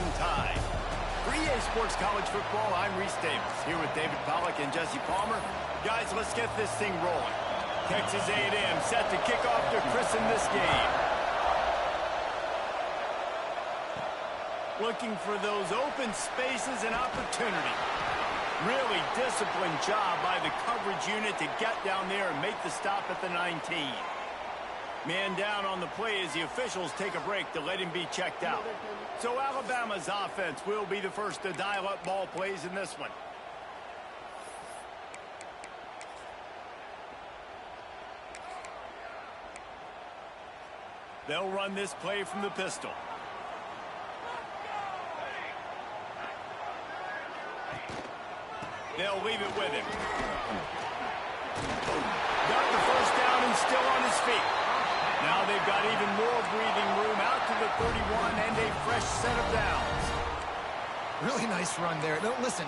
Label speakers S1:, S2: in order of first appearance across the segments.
S1: and tied. For EA Sports College Football, I'm Reese Davis, here with David Pollack and Jesse Palmer. Guys, let's get this thing rolling. Texas A&M set to kick off to christen this game. Looking for those open spaces and opportunity. Really disciplined job by the coverage unit to get down there and make the stop at the 19. Man down on the play as the officials take a break to let him be checked out. So Alabama's offense will be the first to dial up ball plays in this one. They'll run this play from the pistol. They'll leave it with him. Got the first down and still on his feet. Now they've got even more breathing room out to the 31 and a fresh set of downs.
S2: Really nice run there. Now, listen,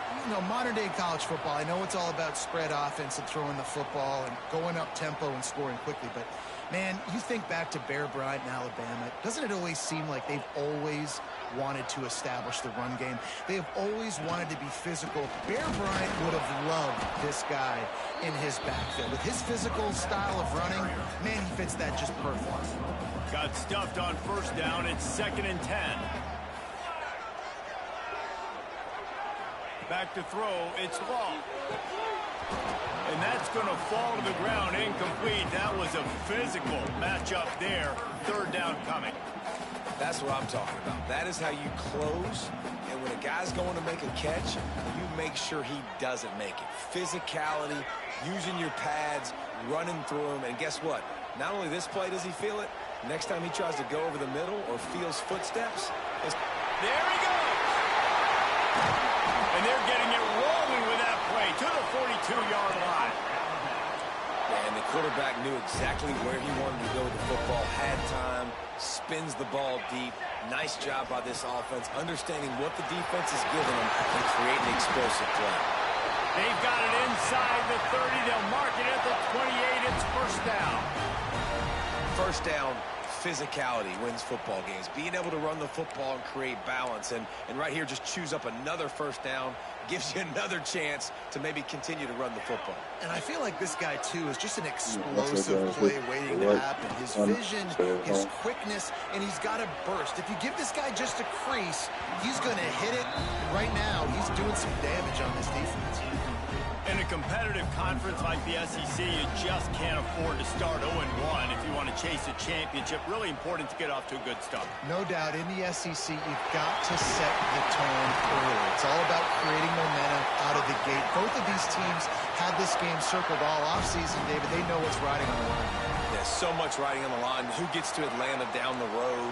S2: modern-day college football, I know it's all about spread offense and throwing the football and going up tempo and scoring quickly, but, man, you think back to Bear Bryant in Alabama, doesn't it always seem like they've always wanted to establish the run game? They have always wanted to be physical. Bear Bryant would have loved this guy in his backfield. With his physical style of running, man, he fits that just perfect.
S1: Got stuffed on first down. It's 2nd and 10. Back to throw. It's long. And that's going to fall to the ground incomplete. That was a physical matchup there. 3rd down coming.
S3: That's what I'm talking about. That is how you close. And when a guy's going to make a catch, you make sure he doesn't make it. Physicality, using your pads, running through him. And guess what? Not only this play does he feel it, next time he tries to go over the middle or feels footsteps,
S1: there he goes! And they're getting it rolling with that play to the 42-yard line.
S3: And the quarterback knew exactly where he wanted to go with the football, had time, spins the ball deep. Nice job by this offense, understanding what the defense is giving them and creating explosive play.
S1: They've got it inside the 30. They'll mark it at the 28. It's first down.
S3: First down, physicality wins football games. Being able to run the football and create balance. And right here, just choose up another first down. Gives you another chance to maybe continue to run the football.
S2: And I feel like this guy, too, is just an explosive play waiting to happen. His vision, his quickness, and he's got a burst. If you give this guy just a crease, he's going to hit it. And right now, he's doing some damage on this defense.
S1: In a competitive conference like the SEC, you just can't afford to start 0-1 if you want to chase a championship. Really important to get off to a good start.
S2: No doubt, in the SEC, you've got to set the tone early. It's all about creating momentum out of the gate. Both of these teams had this game circled all offseason, David. They know what's riding on the line.
S3: There's so much riding on the line. Who gets to Atlanta down the road?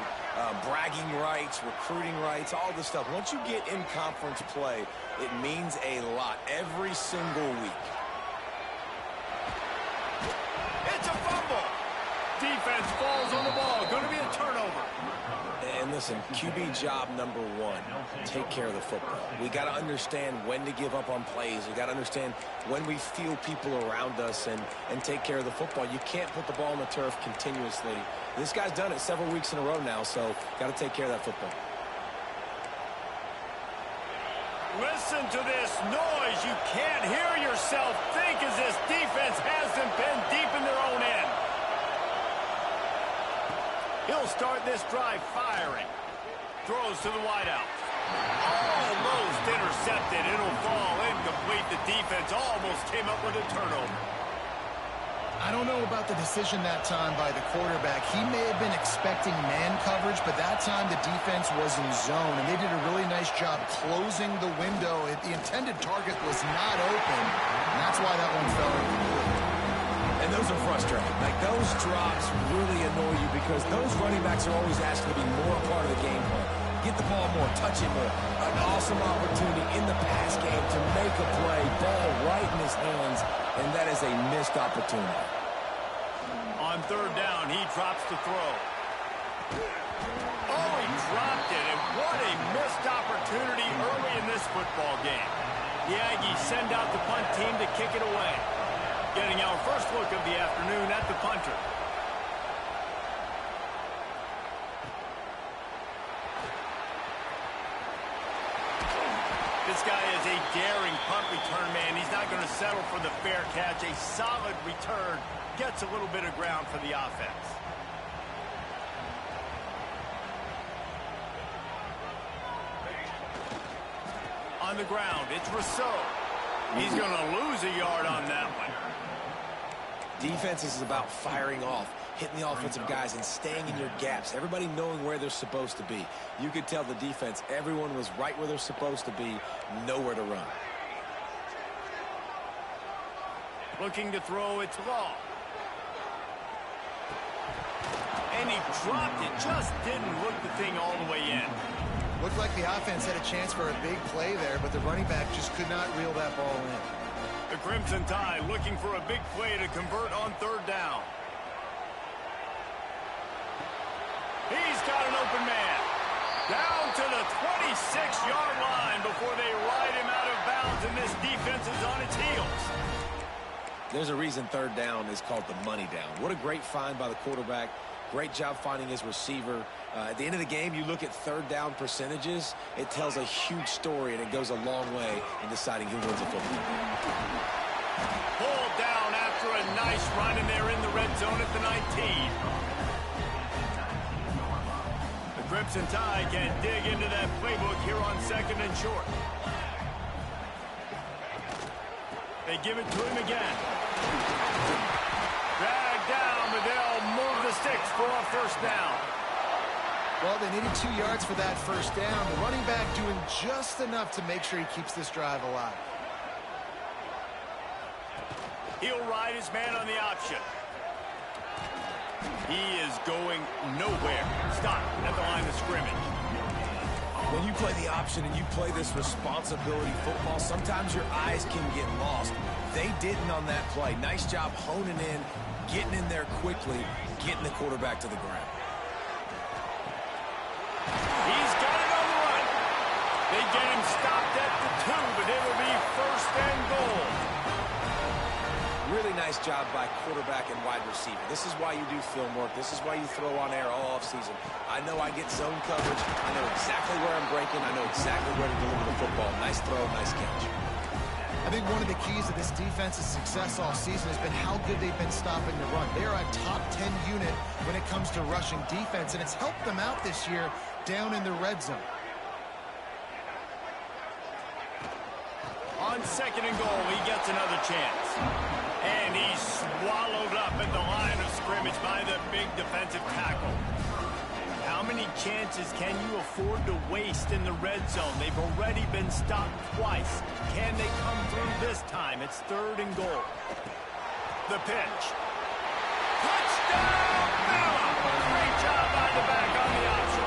S3: Bragging rights, recruiting rights, all this stuff. Once you get in conference play, it means a lot every single week.
S1: It's a fumble. Defense falls on the ball. Going to be a turnover.
S3: And listen, QB job number 1, take care of the football. We got to understand when to give up on plays. We got to understand when we feel people around us and take care of the football. You can't put the ball on the turf continuously. This guy's done it several weeks in a row now, so got to take care of that football.
S1: Listen to this noise. You can't hear yourself think as this defense hasn't been deep in their own end. He'll start this drive firing. Throws to the wideout. Almost intercepted. It'll fall incomplete. The defense almost came up with a turnover.
S2: I don't know about the decision that time by the quarterback. He may have been expecting man coverage, but that time the defense was in zone, and they did a really nice job closing the window. The intended target was not open, and that's why that one fell incomplete.
S3: And those are frustrating. Like, those drops really annoy you because those running backs are always asked to be more a part of the game plan. Get the ball more, touch it more. An awesome opportunity in the pass game to make a play, ball right in his hands, and that is a missed opportunity.
S1: On 3rd down, he drops to throw. Oh, he dropped it, and what a missed opportunity early in this football game. The Aggies send out the punt team to kick it away. Getting our first look of the afternoon at the punter. This guy is a daring punt return man. He's not going to settle for the fair catch. A solid return gets a little bit of ground for the offense. On the ground, it's Rousseau. He's going to lose a yard on that one.
S3: Defense is about firing off, hitting the offensive guys and staying in your gaps. Everybody knowing where they're supposed to be. You could tell the defense, everyone was right where they're supposed to be, nowhere to run.
S1: Looking to throw, it's Law. And he dropped it, just didn't look the thing all the way in.
S2: Looked like the offense had a chance for a big play there, but the running back just could not reel that ball in.
S1: The Crimson Tide looking for a big play to convert on third down. He's got an open man. Down to the 26-yard line before they ride him out of bounds, and this defense is on its heels.
S3: There's a reason third down is called the money down. What a great find by the quarterback. Great job finding his receiver. At the end of the game, you look at third down percentages. It tells a huge story, and it goes a long way in deciding who wins a football.
S1: Pulled down after a nice run, and they're in the red zone at the 19. The Crimson Tide can dig into that playbook here on second and short. They give it to him again. Dragged down, but they'll move the sticks for a first down.
S2: Well, they needed 2 yards for that first down. The running back doing just enough to make sure he keeps this drive alive.
S1: He'll ride his man on the option. He is going nowhere. Stop at the line of scrimmage.
S3: When you play the option and you play this responsibility football, sometimes your eyes can get lost. They didn't on that play. Nice job honing in, getting in there quickly, getting the quarterback to the ground.
S1: He's got it on the run. They get him stopped at the 2, but it'll be first and goal.
S3: Really nice job by quarterback and wide receiver. This is why you do film work. This is why you throw on air all offseason. I know I get zone coverage. I know exactly where I'm breaking. I know exactly where to deliver the football. Nice throw, nice catch.
S2: I think one of the keys to this defense's success all season has been how good they've been stopping the run. They are a top 10 unit when it comes to rushing defense, and it's helped them out this year down in the red zone.
S1: On second and goal, he gets another chance. And he's swallowed up at the line of scrimmage by the big defensive tackle. How many chances can you afford to waste in the red zone? They've already been stopped twice. Can they come through this time? It's third and goal. The pitch. Touchdown, Bella! Great job by the back on the option.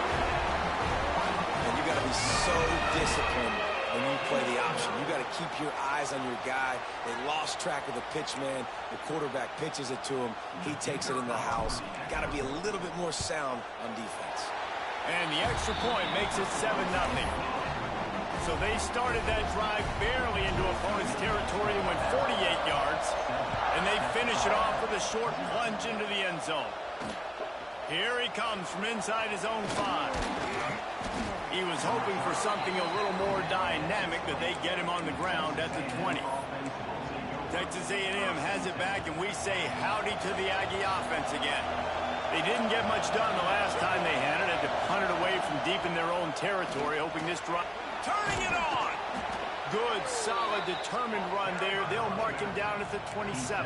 S3: And you got to be so disciplined when you play the option. You got to keep your eyes on your guy. They lost track of the pitch man. The quarterback pitches it to him. He takes it in the house. Got to be a little bit more sound on defense.
S1: And the extra point makes it 7-0. So they started that drive barely into opponent's territory and went 48 yards. And they finish it off with a short plunge into the end zone. Here he comes from inside his own 5. He was hoping for something a little more dynamic, but they get him on the ground at the 20. Texas A&M has it back, and we say howdy to the Aggie offense again. They didn't get much done the last time they had it. Had to punt it away from deep in their own territory, hoping this drive. Turning it on! Good, solid, determined run there. They'll mark him down at the 27.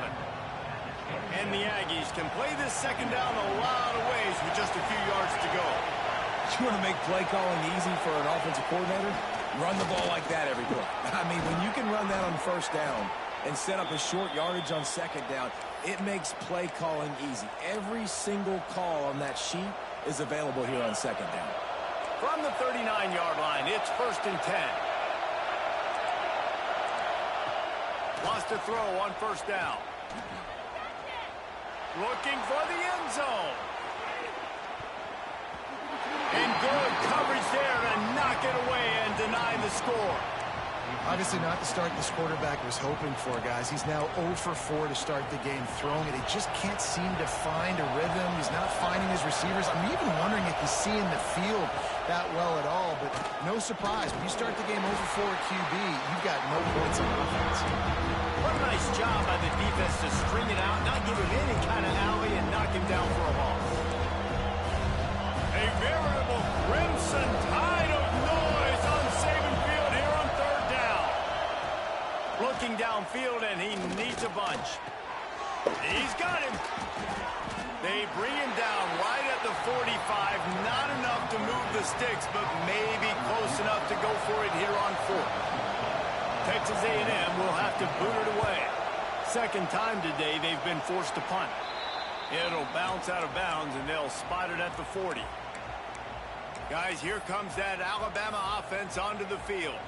S1: And the Aggies can play this second down a lot of ways with just a few yards to go.
S3: You want to make play calling easy for an offensive coordinator? Run the ball like that every play. I mean, when you can run that on first down and set up a short yardage on second down, it makes play calling easy. Every single call on that sheet is available here on second down.
S1: From the 39-yard line, it's first and 10. Wants to throw on first down. Looking for the end zone. And good coverage there to knock it away and deny the score.
S2: Obviously not the start this quarterback was hoping for, guys. He's now 0 for 4 to start the game throwing it. He just can't seem to find a rhythm. He's not finding his receivers. I'm even wondering if he's seeing the field that well at all, but no surprise. When you start the game over 4 QB, you've got no points on offense.
S1: What a nice job by the defense to string it out, not give him any kind of alley, and knock him down for a loss. A veritable crimson tide of noise on Saban Field here on 3rd down. Looking downfield, and he needs a bunch. He's got him. They bring him down right at the 45. Not enough to move the sticks, but maybe close enough to go for it here on 4th. Texas A&M will have to boot it away. Second time today they've been forced to punt. It'll bounce out of bounds, and they'll spot it at the 40. Guys, here comes that Alabama offense onto the field.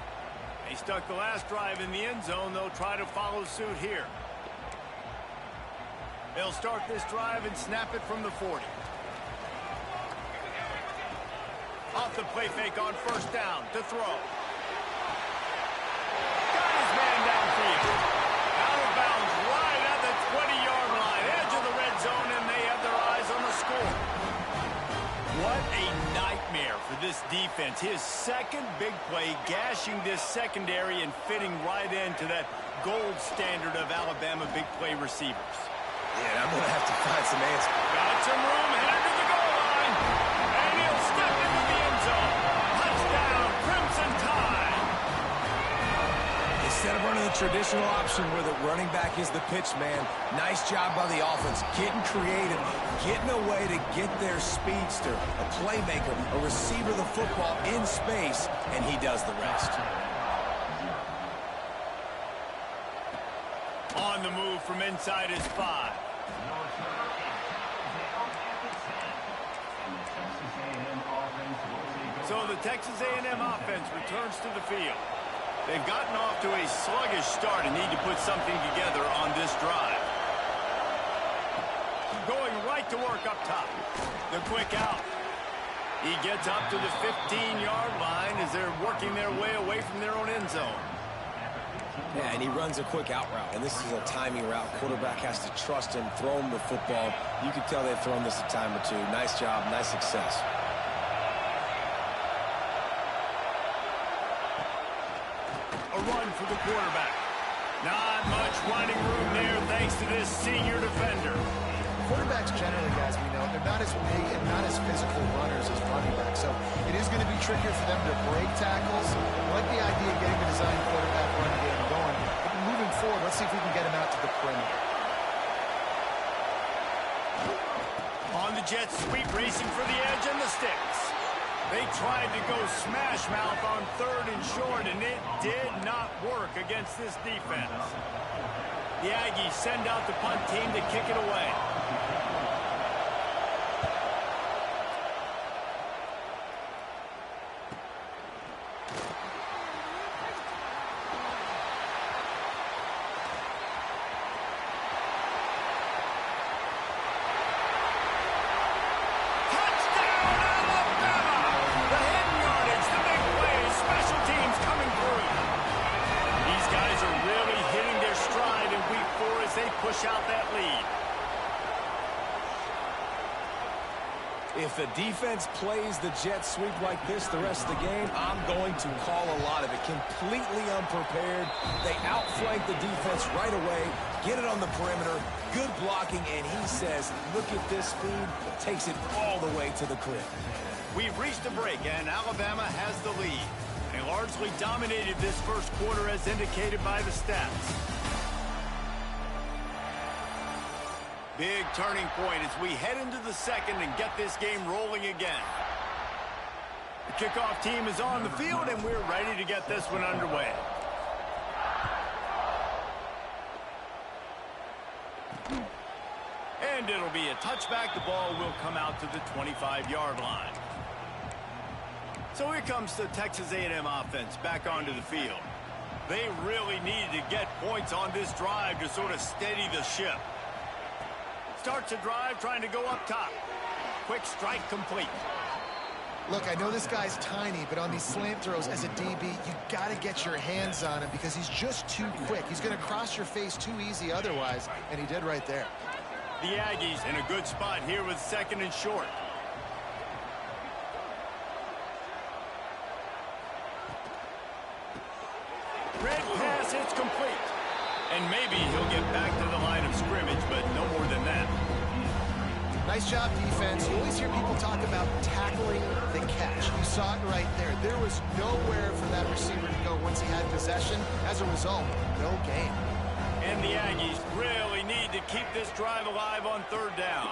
S1: They stuck the last drive in the end zone. They'll try to follow suit here. They'll start this drive and snap it from the 40. Off the play fake on 1st down to throw. Got his man downfield. Out of bounds right at the 20-yard line. Edge of the red zone, and they have their eyes on the score. What a nightmare for this defense. His second big play, gashing this secondary and fitting right into that gold standard of Alabama big play receivers.
S3: Yeah, I'm going to have to find some answers.
S1: Got some room, headed to the goal line. And he'll step into the end zone. Touchdown, Crimson Tide.
S3: Instead of running the traditional option where the running back is the pitch man, nice job by the offense. Getting creative, getting a way to get their speedster, a playmaker, a receiver the football in space, and he does the rest.
S1: On the move from inside his 5. So the Texas A&M offense returns to the field. They've gotten off to a sluggish start and need to put something together on this drive. Going right to work up top. The quick out. He gets up to the 15-yard line as they're working their way away from their own end zone.
S3: Yeah, and he runs a quick out route, and this is a timing route. Quarterback has to trust him, throw him the football. You can tell they've thrown this a time or two. Nice job, nice success.
S1: A run for the quarterback. Not much running room there thanks to this senior defender.
S2: Quarterbacks generally, guys, we know, they're not as big and not as physical runners as running backs, so it is going to be trickier for them to break tackles. I like the idea of getting the design quarterback run game going. But moving forward, let's see if we can get him out to the perimeter.
S1: On the jet sweep, racing for the edge and the sticks. They tried to go smash mouth on 3rd and short, and it did not work against this defense. The Aggies send out the punt team to kick it away. Push out that lead.
S3: If the defense plays the jet sweep like this the rest of the game, I'm going to call a lot of it. Completely unprepared. They outflank the defense right away, get it on the perimeter, good blocking, and he says, look at this speed, takes it all the way to the crib.
S1: We've reached a break, and Alabama has the lead. They largely dominated this first quarter as indicated by the stats. Big turning point as we head into the second and get this game rolling again. The kickoff team is on the field, and we're ready to get this one underway. And it'll be a touchback. The ball will come out to the 25-yard line. So here comes the Texas A&M offense back onto the field. They really needed to get points on this drive to sort of steady the ship. Starts a drive trying to go up top. Quick strike complete.
S2: Look, I know this guy's tiny, but on these slant throws as a DB, you got to get your hands on him because he's just too quick. He's going to cross your face too easy otherwise, and he did right there.
S1: The Aggies in a good spot here with 2nd and short. Red pass, it's complete. And maybe he'll get back to the line of scrimmage, but no more than that.
S2: Nice job, defense. You always hear people talk about tackling the catch. You saw it right there. There was nowhere for that receiver to go once he had possession. As a result, no gain.
S1: And the Aggies really need to keep this drive alive on third down.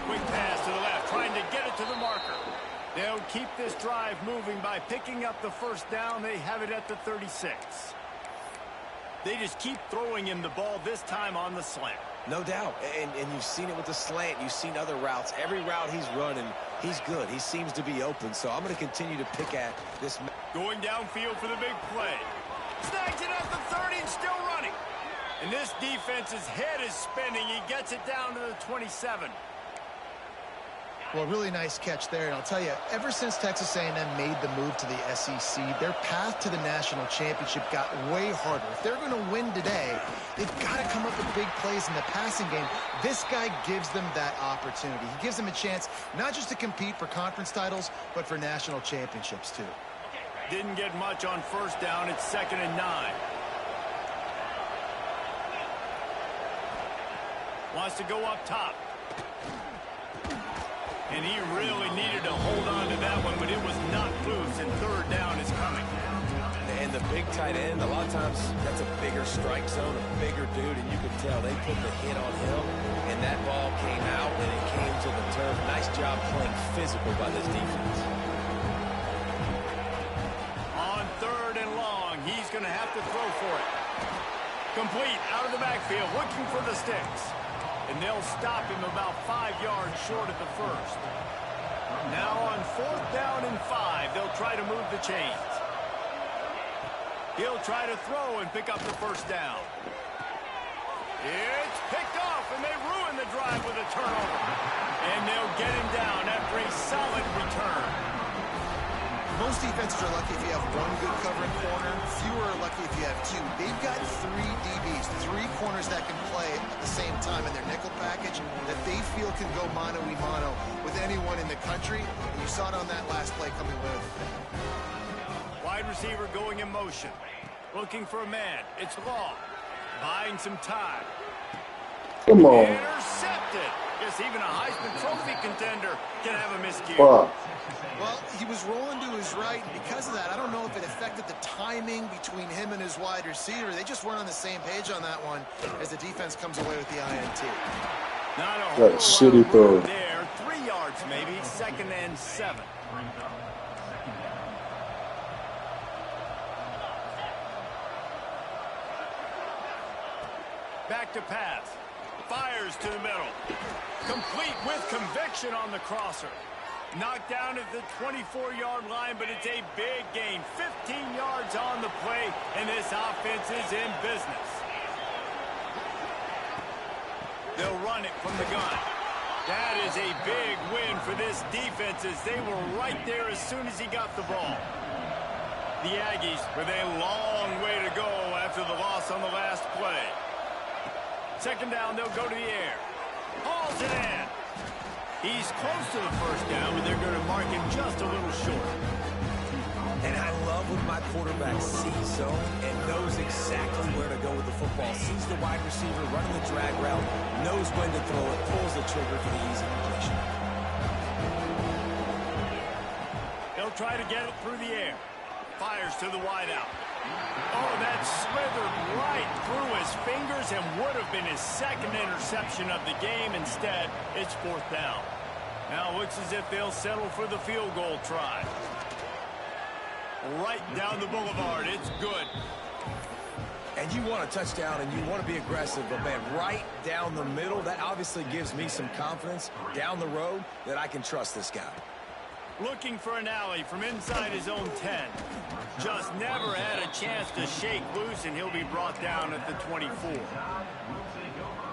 S1: Quick pass to the left, trying to get it to the marker. They'll keep this drive moving by picking up the first down. They have it at the 36. They just keep throwing him the ball, this time on the slant.
S3: No doubt, and you've seen it with the slant. You've seen other routes. Every route he's running, he's good. He seems to be open, so I'm going to continue to pick at this.
S1: Going downfield for the big play. Snags it at the 30 and still running. And this defense's head is spinning. He gets it down to the 27.
S2: Well, really nice catch there. And I'll tell you, ever since Texas A&M made the move to the SEC, their path to the national championship got way harder. If they're going to win today, they've got to come up with big plays in the passing game. This guy gives them that opportunity. He gives them a chance not just to compete for conference titles, but for national championships, too.
S1: Didn't get much on first down. It's 2nd and 9. Wants to go up top. And he really needed to hold on to that one, but it was knocked loose, and third down is coming.
S3: And the big tight end, a lot of times that's a bigger strike zone, a bigger dude, and you could tell they put the hit on him, and that ball came out, and it came to the turf. Nice job playing physical by this defense.
S1: On 3rd and long, he's going to have to throw for it. Complete, out of the backfield, looking for the sticks. And they'll stop him about 5 yards short at the first. Now on 4th down and 5, they'll try to move the chains. He'll try to throw and pick up the first down. It's picked off, and they ruin the drive with a turnover. And they'll get him down after a solid return.
S2: Most defenses are lucky if you have one good covering corner. Fewer are lucky if you have two. They've got 3 DBs, 3 corners that can play at the same time in their nickel package that they feel can go mano-a-mano with anyone in the country. And you saw it on that last play coming away with it.
S1: Wide receiver going in motion. Looking for a man. It's Law. Buying some time.
S4: Come on.
S1: Intercepted. Guess even a Heisman Trophy contender can have a miscue.
S4: Fuck.
S2: Well, he was rolling to his right, and because of that, I don't know if it affected the timing between him and his wide receiver. They just weren't on the same page on that one as the defense comes away with the INT.
S1: Not a whole
S4: That shitty
S1: lot
S4: throw.
S1: there. 3 yards maybe. 2nd and 7. Back to pass. Fires to the middle. Complete with conviction on the crosser. Knocked down at the 24-yard line, but it's a big gain. 15 yards on the play, and this offense is in business. They'll run it from the gun. That is a big win for this defense as they were right there as soon as he got the ball. The Aggies with a long way to go after the loss on the last play. 2nd down, they'll go to the air. Hauls it in. He's close to the first down, but they're going to mark him just a little short.
S3: And I love when my quarterback sees zone and knows exactly where to go with the football. Sees the wide receiver running the drag route, knows when to throw it, pulls the trigger for the easy completion.
S1: He'll try to get it through the air. Fires to the wideout. Oh, that slithered right through his fingers and would have been his 2nd interception of the game. Instead, it's 4th down. Now it looks as if they'll settle for the field goal try. Right down the boulevard. It's good.
S3: And you want a touchdown and you want to be aggressive, but man, right down the middle, that obviously gives me some confidence down the road that I can trust this guy.
S1: Looking for an alley from inside his own 10. Just never had a chance to shake loose, and he'll be brought down at the 24.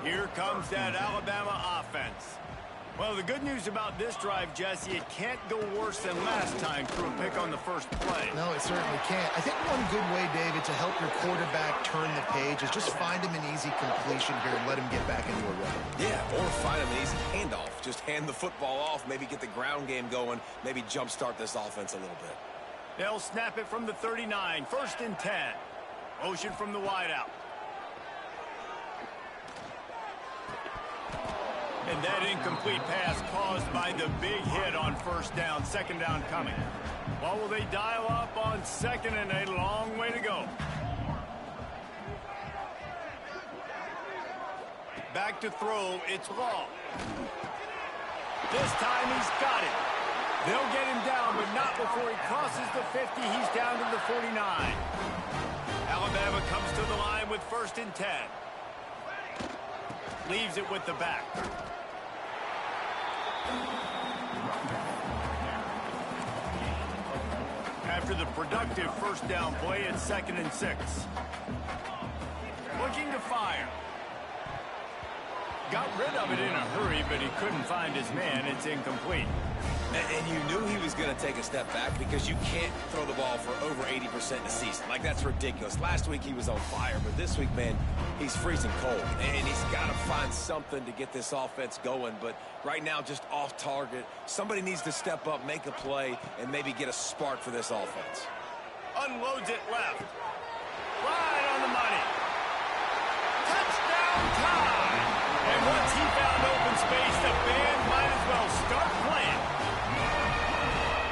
S1: Here comes that Alabama offense. Well, the good news about this drive, Jesse, it can't go worse than last time through a pick on the first play.
S2: No, it certainly can't. I think one good way, David, to help your quarterback turn the page is just find him an easy completion here and let him get back into a rhythm.
S3: Yeah, or find him an easy handoff. Just hand the football off, maybe get the ground game going, maybe jumpstart this offense a little bit.
S1: They'll snap it from the 39, 1st and 10. Motion from the wideout. And that incomplete pass caused by the big hit on first down. Second down coming. Well, will they dial up on second and a long way to go? Back to throw. It's Law. This time he's got it. They'll get him down, but not before he crosses the 50. He's down to the 49. Alabama comes to the line with 1st and 10. Leaves it with the back. After the productive first down play, it's 2nd and 6. Looking to fire. Got rid of it in a hurry, but he couldn't find his man. It's incomplete.
S3: And you knew he was going to take a step back because you can't throw the ball for over 80% in a season. Like, that's ridiculous. Last week he was on fire, but this week, man, he's freezing cold. And he's got to find something to get this offense going. But right now, just off target. Somebody needs to step up, make a play, and maybe get a spark for this offense.
S1: Unloads it left. Right on the money. Touchdown time. And once he found open space, the band might as well start playing.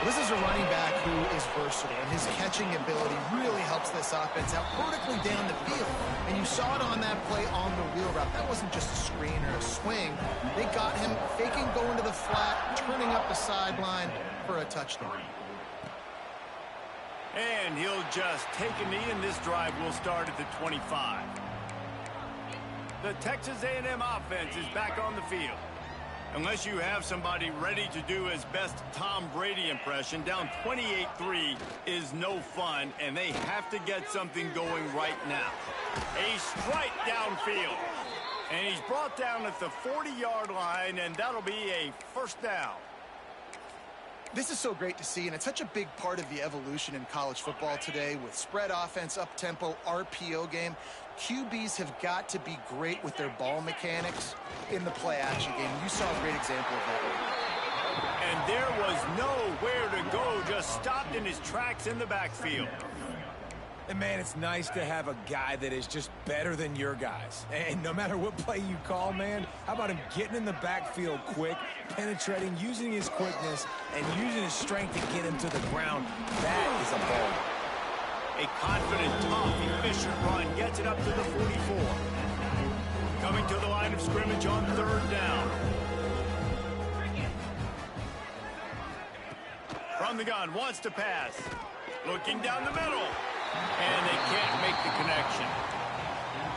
S2: This is a running back who is versatile, and his catching ability really helps this offense out vertically down the field. And you saw it on that play on the wheel route. That wasn't just a screen or a swing. They got him faking going to the flat, turning up the sideline for a touchdown.
S1: And he'll just take a knee, and this drive will start at the 25. The Texas A&M offense is back on the field. Unless you have somebody ready to do his best Tom Brady impression, down 28-3 is no fun, and they have to get something going right now. A strike downfield. And he's brought down at the 40-yard line, and that'll be a first down.
S2: This is so great to see, and it's such a big part of the evolution in college football today with spread offense, up-tempo, RPO game. QBs have got to be great with their ball mechanics in the play-action game. You saw a great example of that.
S1: And there was nowhere to go, just stopped in his tracks in the backfield.
S3: And, man, it's nice to have a guy that is just better than your guys. And no matter what play you call, man, how about him getting in the backfield quick, penetrating, using his quickness, and using his strength to get him to the ground. That is a ball.
S1: A confident, tough, efficient run gets it up to the 44. Coming to the line of scrimmage on 3rd down. From the gun, wants to pass. Looking down the middle. And they can't make the connection.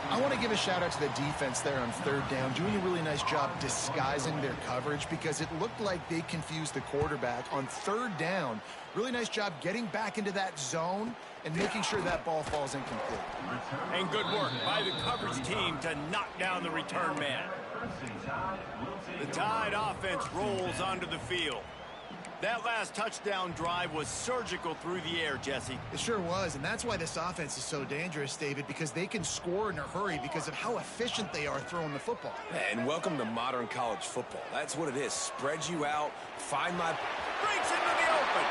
S2: I want to give a shout out to the defense there on 3rd down, doing a really nice job disguising their coverage because it looked like they confused the quarterback on 3rd down. Really nice job getting back into that zone and making sure that ball falls incomplete.
S1: And good work by the coverage team to knock down the return man. The Tide offense rolls onto the field. That last touchdown drive was surgical through the air, Jesse.
S2: It sure was, and that's why this offense is so dangerous, David, because they can score in a hurry because of how efficient they are throwing the football.
S3: And welcome to modern college football. That's what it is. Spread you out, find my...
S1: Breaks into the open.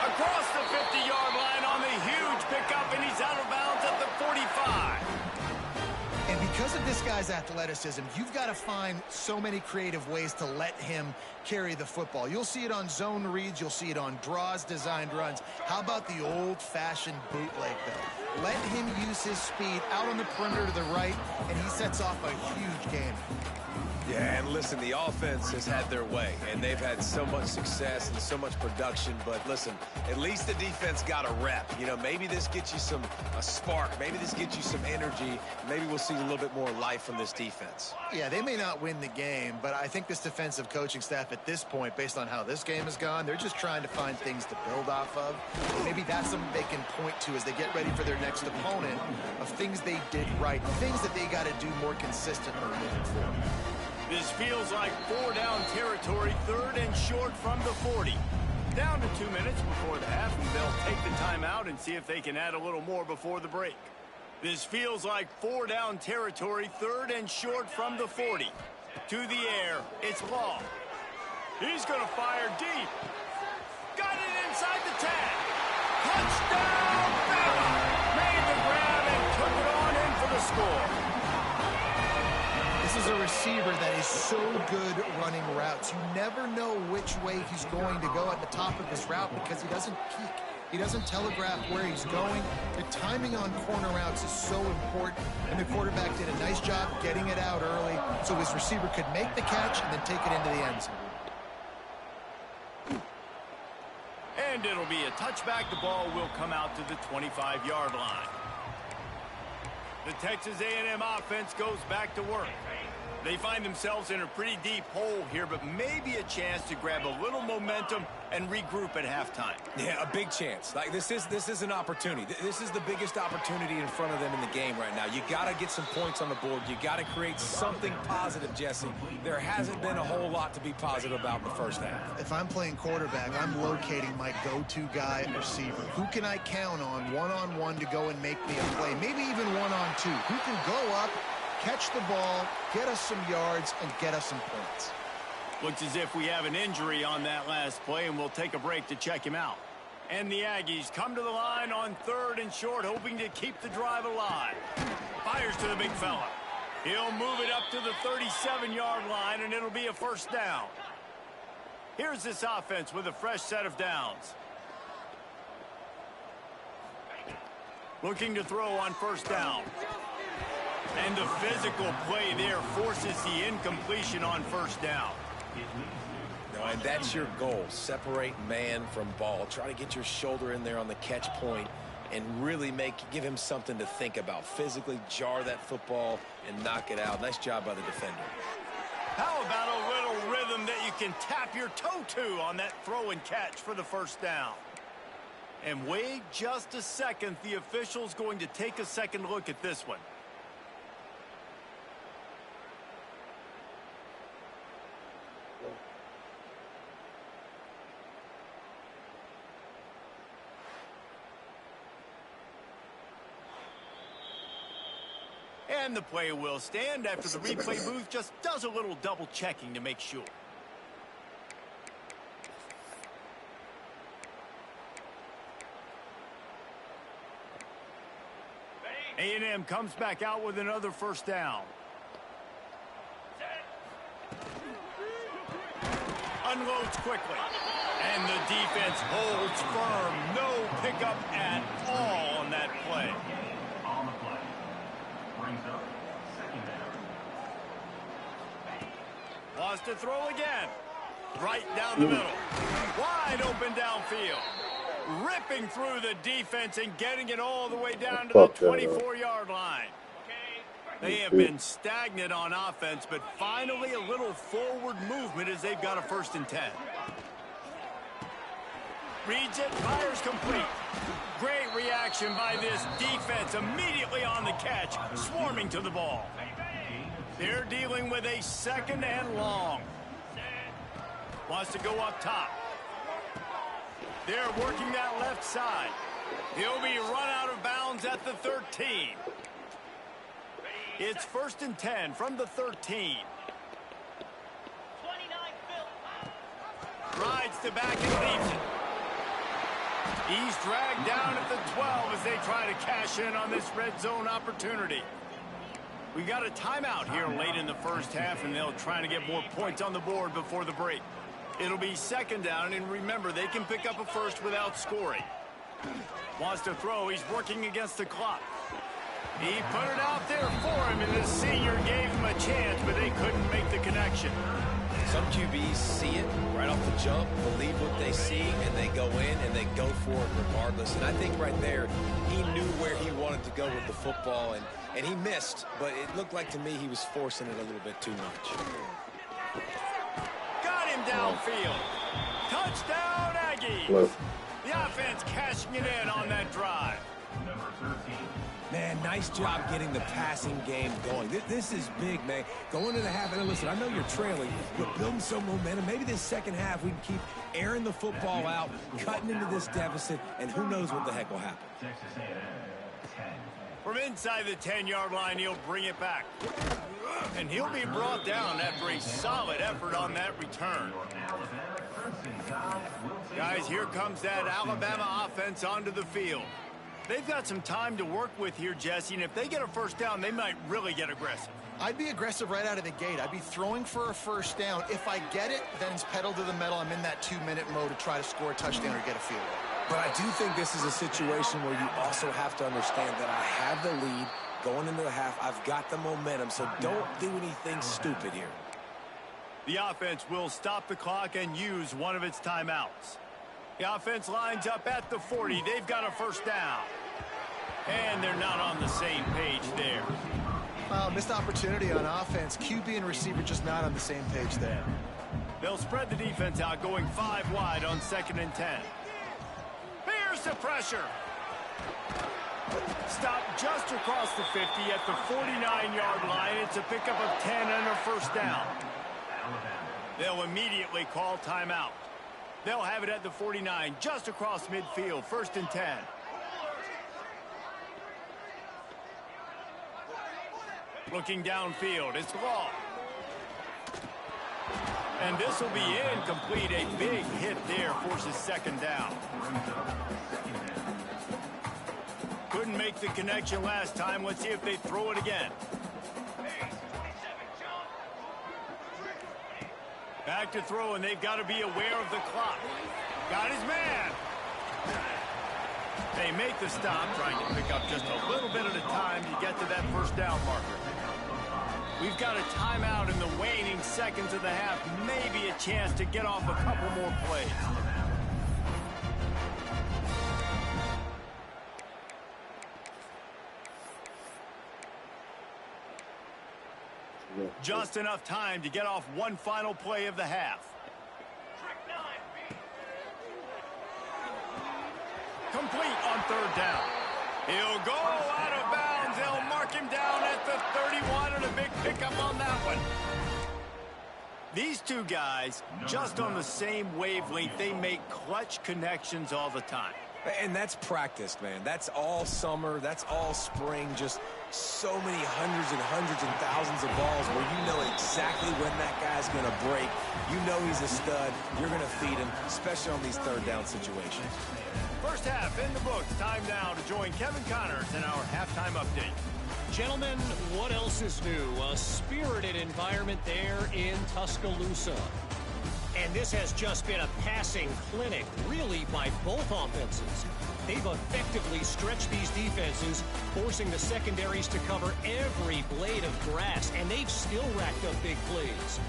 S1: Across the 50-yard line on the huge pickup, and he's out of bounds at the 45.
S2: And because of this guy's athleticism, you've got to find so many creative ways to let him carry the football. You'll see it on zone reads. You'll see it on draws, designed runs. How about the old-fashioned bootleg, though? Let him use his speed out on the perimeter to the right, and he sets off a huge game.
S3: Yeah, and listen, the offense has had their way, and they've had so much success and so much production. But listen, at least the defense got a rep. You know, maybe this gets you a spark. Maybe this gets you some energy. Maybe we'll see a little bit more life from this defense.
S2: Yeah, they may not win the game, but I think this defensive coaching staff at this point, based on how this game has gone, they're just trying to find things to build off of. Maybe that's something they can point to as they get ready for their next opponent of things they did right, things that they got to do more consistently moving forward.
S1: This feels like 4-down territory, 3rd and short from the 40. Down to 2 minutes before the half, and they'll take the timeout and see if they can add a little more before the break. This feels like 4-down territory, 3rd and short from the 40. To the air, it's Law. He's going to fire deep. Got it inside the 10. Touchdown, Bama! Made the grab and
S2: is a receiver that is so good running routes. You never know which way he's going to go at the top of his route because he doesn't peek. He doesn't telegraph where he's going. The timing on corner routes is so important, and the quarterback did a nice job getting it out early so his receiver could make the catch and then take it into the end zone.
S1: And it'll be a touchback. The ball will come out to the 25-yard line. The Texas A&M offense goes back to work. They find themselves in a pretty deep hole here, but maybe a chance to grab a little momentum and regroup at halftime.
S3: Yeah, a big chance. Like this is an opportunity. This is the biggest opportunity in front of them in the game right now. You got to get some points on the board. You got to create something positive, Jesse. There hasn't been a whole lot to be positive about in the first half.
S2: If I'm playing quarterback, I'm locating my go-to guy at receiver. Who can I count on one-on-one to go and make me a play? Maybe even one-on-two. Who can go up, catch the ball, get us some yards, and get us some points.
S1: Looks as if we have an injury on that last play, and we'll take a break to check him out. And the Aggies come to the line on 3rd and short, hoping to keep the drive alive. Fires to the big fella. He'll move it up to the 37-yard line, and it'll be a first down. Here's this offense with a fresh set of downs. Looking to throw on first down. And the physical play there forces the incompletion on first down.
S3: No, and that's your goal. Separate man from ball. Try to get your shoulder in there on the catch point and really give him something to think about. Physically jar that football and knock it out. Nice job by the defender.
S1: How about a little rhythm that you can tap your toe to on that throw and catch for the first down? And wait just a second. The official's going to take a second look at this one. And the play will stand after the replay booth just does a little double checking to make sure. A&M comes back out with another first down. Unloads quickly. And the defense holds firm. No pickup at all on that play. Lost to throw again. Right down the middle. Wide open downfield. Ripping through the defense and getting it all the way down to the 24-yard line. They have been stagnant on offense, but finally a little forward movement as they've got a 1st and 10. Reads it, fires complete. Great reaction by this defense immediately on the catch, swarming to the ball. They're dealing with a 2nd and long. Wants to go up top. They're working that left side. He'll be run out of bounds at the 13. It's 1st and 10 from the 13. Rides to back and leaves it. He's dragged down at the 12 as they try to cash in on this red zone opportunity. We got a timeout here late in the first half, and they'll try to get more points on the board before the break. It'll be 2nd down, and remember, they can pick up a first without scoring. Wants to throw. He's working against the clock. He put it out there for him, and the senior gave him a chance, but they couldn't make the connection.
S3: Some QBs see it right off the jump, believe what they see, and they go in and they go for it regardless. And I think right there, he knew where he wanted to go with the football, and he missed, but it looked like to me he was forcing it a little bit too much.
S1: Got him downfield. Touchdown, Aggies. The offense cashing it in on that drive.
S3: Man, nice job getting the passing game going. This is big, man. Going into the half, and listen, I know you're trailing, but building some momentum. Maybe this second half we can keep airing the football out, cutting into this deficit, and who knows what the heck will happen.
S1: From inside the 10-yard line, he'll bring it back. And he'll be brought down after a solid effort on that return. Guys, here comes that Alabama offense onto the field. They've got some time to work with here, Jesse, and if they get a first down, they might really get aggressive.
S2: I'd be aggressive right out of the gate. I'd be throwing for a first down. If I get it, then it's pedal to the metal. I'm in that 2-minute mode to try to score a touchdown or get a field goal.
S3: But I do think this is a situation where you also have to understand that I have the lead going into the half. I've got the momentum, so don't do anything stupid here.
S1: The offense will stop the clock and use one of its timeouts. The offense lines up at the 40. They've got a first down. And they're not on the same page there.
S2: Missed opportunity on offense. QB and receiver just not on the same page there.
S1: They'll spread the defense out, going 5 wide on 2nd and 10. Here's the pressure. Stop just across the 50 at the 49-yard line. It's a pickup of 10 and a first down. They'll immediately call timeout. They'll have it at the 49, just across midfield, 1st and 10. Looking downfield, it's Law. And this will be incomplete. A big hit there forces 2nd down. Couldn't make the connection last time. Let's see if they throw it again. Back to throw, and they've got to be aware of the clock. Got his man. They make the stop, trying to pick up just a little bit at a time to get to that first down marker. We've got a timeout in the waning seconds of the half. Maybe a chance to get off a couple more plays. Just enough time to get off one final play of the half. Complete on 3rd down. He'll go out of bounds. They'll mark him down at the 31, and a big pickup on that one. These two guys, just on the same wavelength, they make clutch connections all the time.
S3: And that's practice, man. That's all summer. That's all spring. Just so many hundreds and thousands of balls where you know exactly when that guy's going to break. You know he's a stud. You're going to feed him, especially on these 3rd down situations.
S1: First half in the books. Time now to join Kevin Connors in our halftime update.
S5: Gentlemen, what else is new? A spirited environment there in Tuscaloosa. And this has just been a passing clinic, really, by both offenses. They've effectively stretched these defenses, forcing the secondaries to cover every blade of grass, and they've still racked up big plays.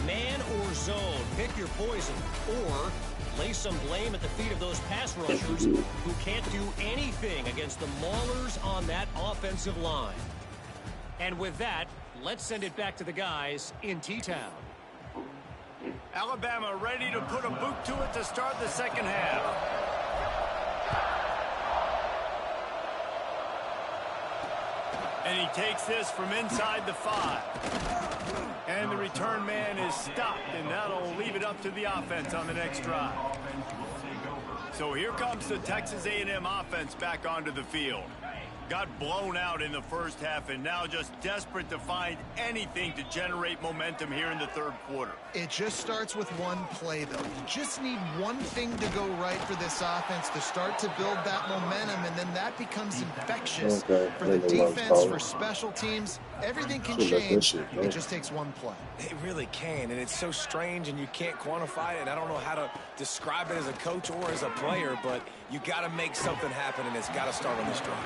S5: Man or zone, pick your poison, or lay some blame at the feet of those pass rushers who can't do anything against the maulers on that offensive line. And with that, let's send it back to the guys in T-Town.
S1: Alabama ready to put a boot to it to start the 2nd half. And he takes this from inside the 5. And the return man is stopped, and that'll leave it up to the offense on the next drive. So here comes the Texas A&M offense back onto the field. Got blown out in the first half and now just desperate to find anything to generate momentum here in the 3rd quarter.
S2: It just starts with one play, though. You just need one thing to go right for this offense to start to build that momentum, and then that becomes infectious for the defense, for special teams. Everything can change. It just takes one play.
S3: It really can, and it's so strange, and you can't quantify it, and I don't know how to describe it as a coach or as a player, but you got to make something happen, and it's got to start on this drive.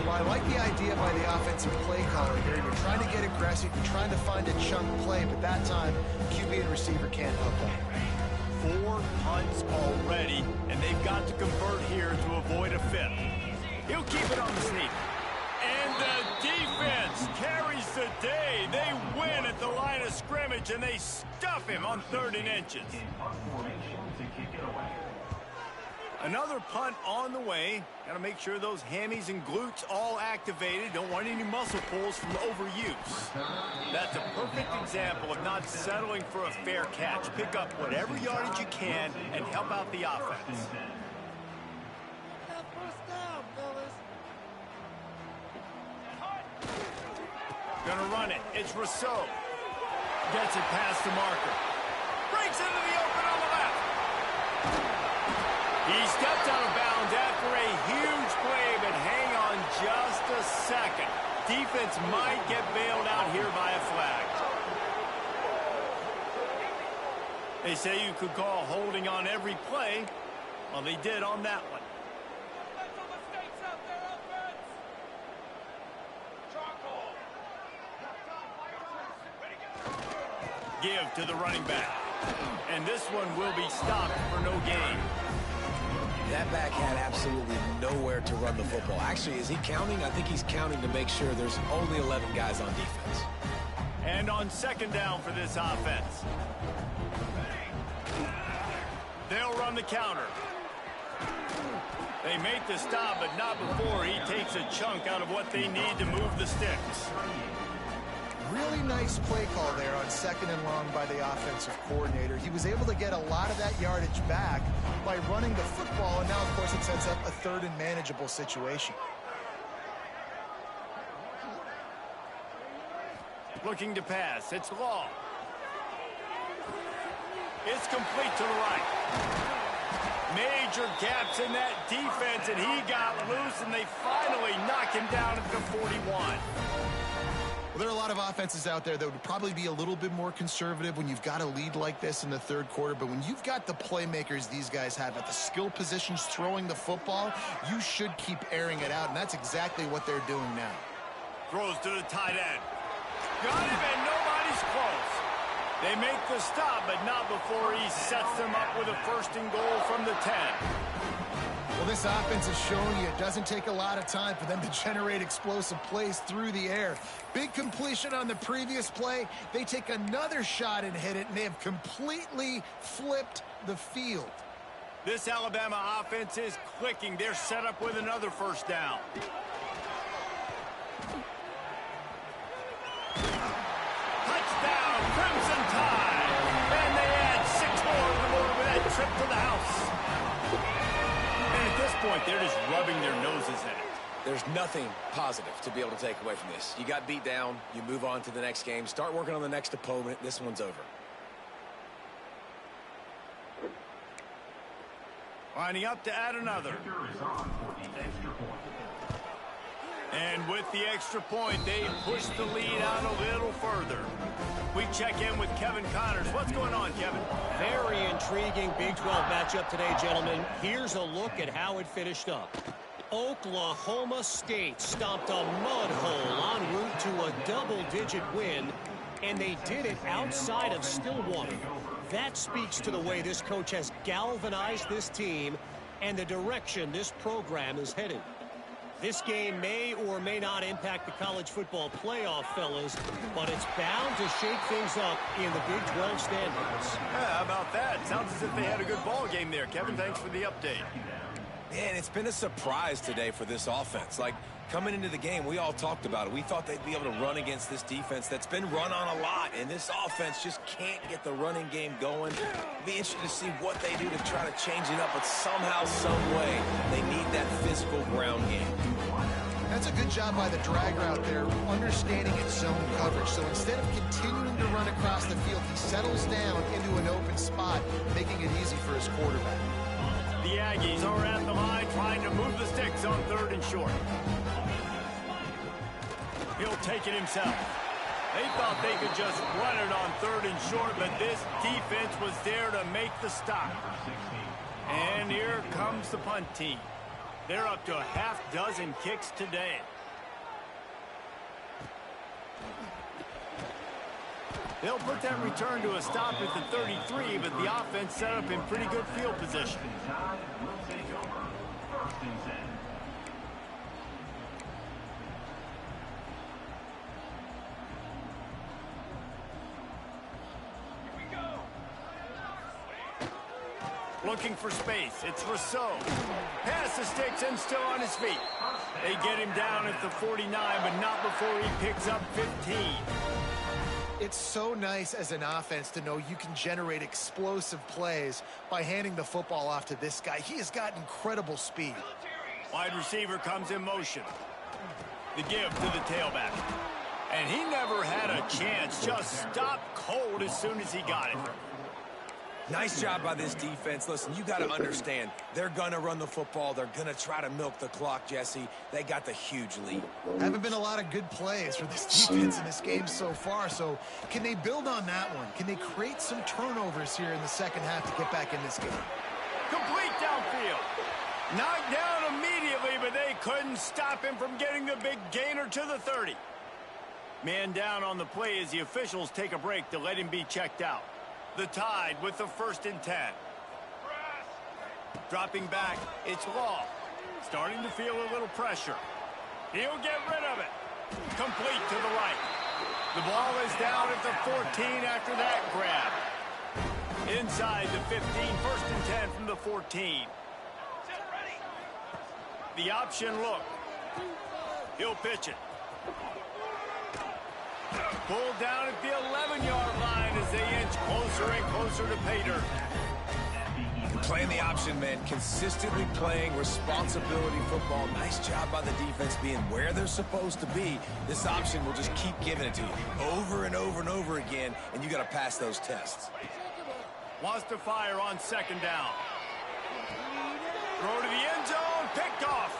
S2: Well, I like the idea by the offensive play caller here. You're trying to get aggressive. You're trying to find a chunk play, but that time, QB and receiver can't hook up.
S1: 4 punts already, and they've got to convert here to avoid a 5th. He'll keep it on the sneak. And the defense carries the day. They win at the line of scrimmage, and they stuff him on 3rd and inches. Another punt on the way. Got to make sure those hammies and glutes all activated. Don't want any muscle pulls from overuse. That's a perfect example of not settling for a fair catch. Pick up whatever yardage you can and help out the offense. Gonna run it. It's Rousseau. Gets it past the marker. Breaks into the open on the left. He stepped out of bounds after a huge play a second. Defense might get bailed out here by a flag. They say you could call holding on every play. Well, they did on that one. Give to the running back. And this one will be stopped for no gain.
S3: That back had absolutely nowhere to run the football. Actually, is he counting? I think he's counting to make sure there's only 11 guys on defense.
S1: And on second down for this offense. They'll run the counter. They make the stop, but not before he takes a chunk out of what they need to move the sticks.
S2: Really nice play call there on second and long by the offensive coordinator. He was able to get a lot of that yardage back by running the football, and now, of course, it sets up a third and manageable situation.
S1: Looking to pass. It's Law. It's complete to the right. Major gaps in that defense, and he got loose, and they finally knock him down at the 41.
S2: Well, there are a lot of offenses out there that would probably be a little bit more conservative when you've got a lead like this in the third quarter. But when you've got the playmakers these guys have at the skill positions throwing the football, you should keep airing it out. And that's exactly what they're doing now.
S1: Throws to the tight end. Got him, and nobody's close. They make the stop, but not before he sets them up with a first and goal from the 10.
S2: Well, this offense is showing you it doesn't take a lot of time for them to generate explosive plays through the air. Big completion on the previous play. They take another shot and hit it, and they have completely flipped the field.
S1: This Alabama offense is clicking. They're set up with another first down. Touchdown, Crimson Tide. And they add 6 more to the board with that trip to the house. And at this point, they're just rubbing their noses in it.
S3: There's nothing positive to be able to take away from this. You got beat down. You move on to the next game. Start working on the next opponent. This one's over.
S1: Lining up to add another. And with the extra point, they push the lead out a little further. We check in with Kevin Connors. What's going on, Kevin?
S5: Very intriguing Big 12 matchup today, gentlemen. Here's a look at how it finished up. Oklahoma State stomped a mud hole en route to a double-digit win, and they did it outside of Stillwater. That speaks to the way this coach has galvanized this team and the direction this program is headed. This game may or may not impact the college football playoff, fellas, but it's bound to shake things up in the Big 12 standings.
S1: Yeah, how about that? Sounds as if they had a good ball game there. Kevin, thanks for the update.
S3: Man, it's been a surprise today for this offense. Like, coming into the game, we all talked about it. We thought they'd be able to run against this defense that's been run on a lot, and this offense just can't get the running game going. It'll be interesting to see what they do to try to change it up, but somehow, some way, they need that physical ground game.
S2: That's a good job by the drag route there, understanding its zone coverage. So instead of continuing to run across the field, he settles down into an open spot, making it easy for his quarterback.
S1: The Aggies are at the line trying to move the sticks on third and short. He'll take it himself. They thought they could just run it on third and short, but this defense was there to make the stop. And here comes the punt team. They're up to a half dozen kicks today. They'll put that return to a stop at the 33, but the offense set up in pretty good field position. Looking for space. It's Rousseau. Pass the sticks and still on his feet. They get him down at the 49, but not before he picks up 15.
S2: It's so nice as an offense to know you can generate explosive plays by handing the football off to this guy. He has got incredible speed.
S1: Wide receiver comes in motion. The give to the tailback. And he never had a chance. Just stopped cold as soon as he got it.
S3: Nice job by this defense. Listen, you got to understand, they're going to run the football. They're going to try to milk the clock, Jesse. They got the huge lead.
S2: Haven't been a lot of good plays for this defense in this game so far, so can they build on that one? Can they create some turnovers here in the second half to get back in this game?
S1: Complete downfield. Knocked down immediately, but they couldn't stop him from getting the big gainer to the 30. Man down on the play as the officials take a break to let him be checked out. The Tide with the 1st and 10. Dropping back, it's Law. Starting to feel a little pressure. He'll get rid of it. Complete to the right. The ball is down at the 14 after that grab. Inside the 15, 1st and 10 from the 14. The option look. He'll pitch it. Pulled down at the 11-yard line as they inch closer and closer to pay dirt.
S3: Playing the option, man. Consistently playing responsibility football. Nice job by the defense being where they're supposed to be. This option will just keep giving it to you over and over and over again, and you got to pass those tests.
S1: Wants to fire on 2nd down. Throw to the end zone, picked off.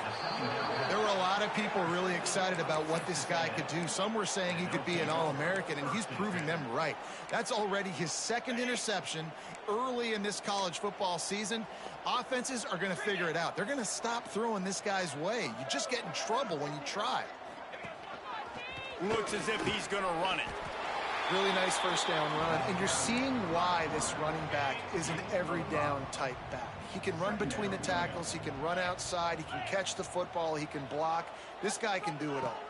S2: There were a lot of people really excited about what this guy could do. Some were saying he could be an All-American, and he's proving them right. That's already his 2nd interception early in this college football season. Offenses are going to figure it out. They're going to stop throwing this guy's way. You just get in trouble when you try.
S1: Looks as if he's going to run it.
S2: Really nice 1st down run, and you're seeing why this running back is an every down type back. He can run between the tackles, he can run outside, he can catch the football, he can block. This guy can do it all.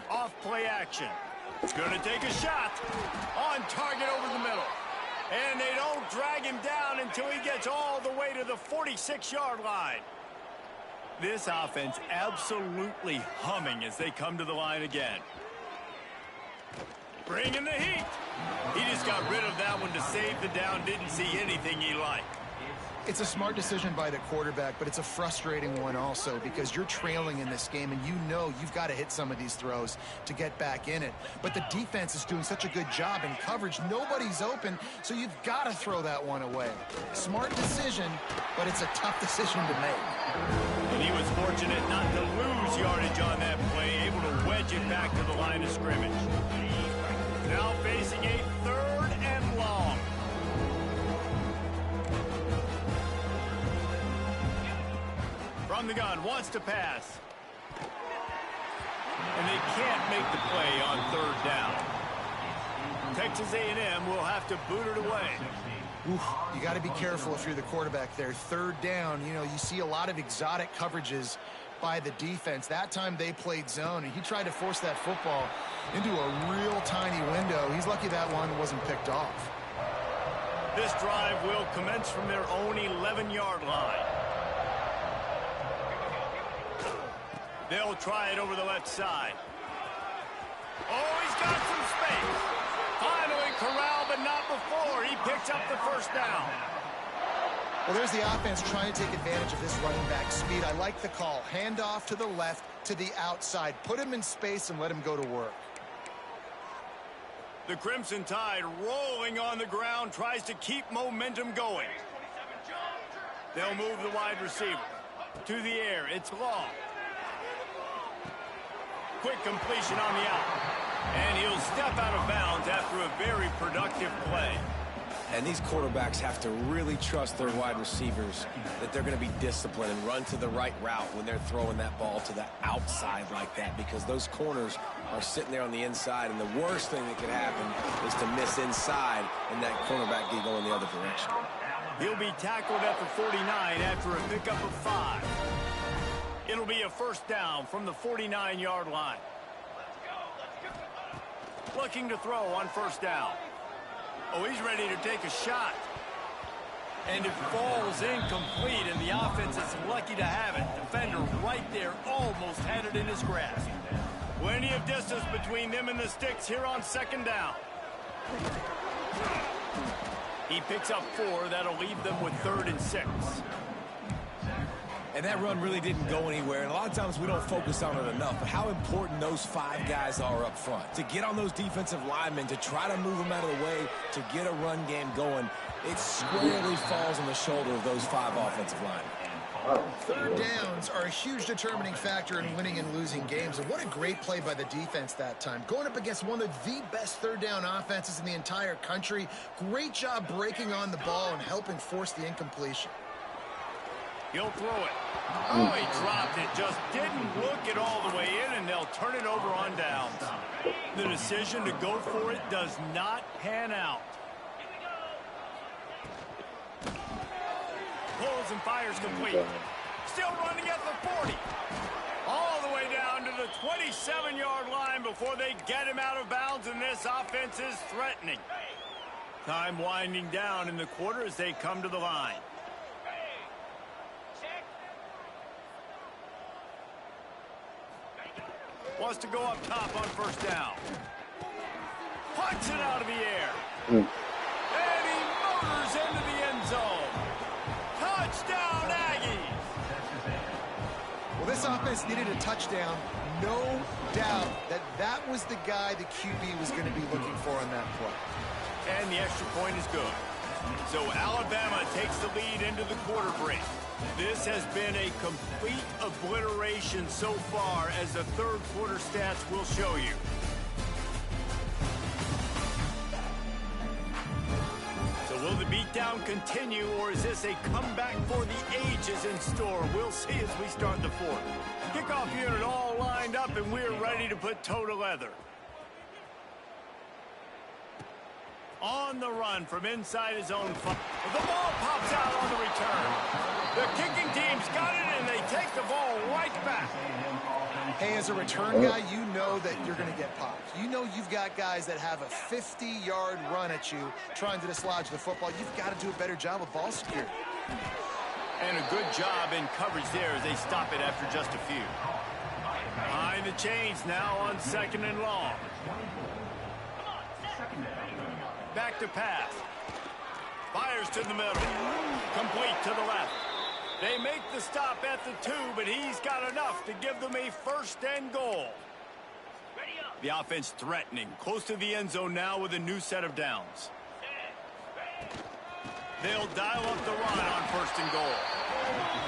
S1: Off play action. Gonna take a shot. On target over the middle. And they don't drag him down until he gets all the way to the 46-yard line. This offense absolutely humming as they come to the line again. Bringing the heat. He just got rid of that one to save the down. Didn't see anything he liked.
S2: It's a smart decision by the quarterback, but it's a frustrating one also because you're trailing in this game and you know you've got to hit some of these throws to get back in it. But the defense is doing such a good job in coverage. Nobody's open, so you've got to throw that one away. Smart decision, but it's a tough decision to make.
S1: And he was fortunate not to lose yardage on that play, able to wedge it back to the line of scrimmage. Now facing a 3rd and long. From the gun, wants to pass. And they can't make the play on 3rd down. Texas A&M will have to boot it away.
S2: Oof, you got to be careful if you're the quarterback there. 3rd down, you know, you see a lot of exotic coverages by the defense. That time they played zone, and he tried to force that football into a real tiny window. He's lucky that one wasn't picked off.
S1: This drive will commence from their own 11-yard line. They'll try it over the left side. Oh, he's got some space. Finally corralled, but not before. He picks up the 1st down.
S2: Well, there's the offense trying to take advantage of this running back speed. I like the call. Hand off to the left, to the outside. Put him in space and let him go to work.
S1: The Crimson Tide rolling on the ground, tries to keep momentum going. They'll move the wide receiver. To the air, it's Law. Quick completion on the out. And he'll step out of bounds after a very productive play.
S3: And these quarterbacks have to really trust their wide receivers that they're going to be disciplined and run to the right route when they're throwing that ball to the outside like that, because those corners are sitting there on the inside, and the worst thing that could happen is to miss inside and that cornerback get going the other direction.
S1: He'll be tackled at the 49 after a pickup of 5. It'll be a 1st down from the 49-yard line. Looking to throw on 1st down. Oh, he's ready to take a shot. And it falls incomplete, and the offense is lucky to have it. Defender right there almost had it in his grasp. Plenty of distance between them and the sticks here on 2nd down. He picks up 4. That'll leave them with 3rd and 6.
S3: And that run really didn't go anywhere. And a lot of times we don't focus on it enough. But how important those 5 guys are up front. To get on those defensive linemen, to try to move them out of the way, to get a run game going, it squarely falls on the shoulder of those 5 offensive linemen.
S2: Third downs are a huge determining factor in winning and losing games. And what a great play by the defense that time. Going up against one of the best third down offenses in the entire country. Great job breaking on the ball and helping force the incompletion.
S1: He'll throw it. Oh, he dropped it. Just didn't look it all the way in, and they'll turn it over on downs. The decision to go for it does not pan out. Pulls and fires complete. Still running at the 40. All the way down to the 27-yard line before they get him out of bounds, and this offense is threatening. Time winding down in the quarter as they come to the line. Wants to go up top on first down. Punts it out of the air. And he motors into the end zone. Touchdown, Aggies.
S2: Well, this offense needed a touchdown. No doubt that was the guy the QB was going to be looking for on that play.
S1: And the extra point is good. So Alabama takes the lead into the quarter break. This has been a complete obliteration so far, as the third quarter stats will show you. So will the beatdown continue, or is this a comeback for the ages in store? We'll see as we start the fourth. Kickoff unit all lined up, and we're ready to put toe to leather. On the run from inside his own 5. The ball pops out on the return. The kicking team's got it, and they take the ball right back.
S2: Hey, as a return guy, you know that you're going to get popped. You know you've got guys that have a 50-yard run at you trying to dislodge the football. You've got to do a better job of ball security.
S1: And a good job in coverage there as they stop it after just a few. Behind the chains now on 2nd and long. Back to pass. Fires to the middle. Complete to the left. They make the stop at the 2, but he's got enough to give them a 1st and goal. The offense threatening. Close to the end zone now with a new set of downs. They'll dial up the run on 1st and goal.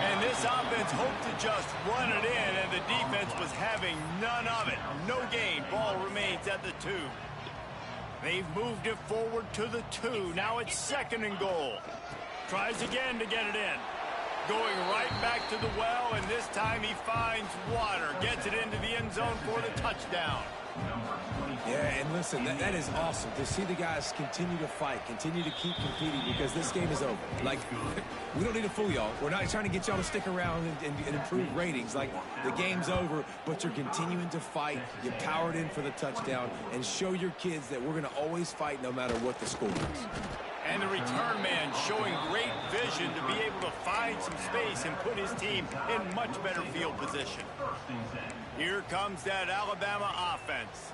S1: And this offense hoped to just run it in, and the defense was having none of it. No gain. Ball remains at the 2. They've moved it forward to the 2. Now it's 2nd and goal. Tries again to get it in. Going right back to the well, and this time he finds water. Gets it into the end zone for the touchdown.
S3: Yeah, and listen, that is awesome to see the guys continue to fight, continue to keep competing, because this game is over. Like, we don't need to fool y'all. We're not trying to get y'all to stick around and improve ratings. Like, the game's over, but you're continuing to fight. You powered in for the touchdown, and show your kids that we're going to always fight no matter what the score is.
S1: And the return man showing great vision to be able to find some space and put his team in much better field position. Here comes that Alabama offense.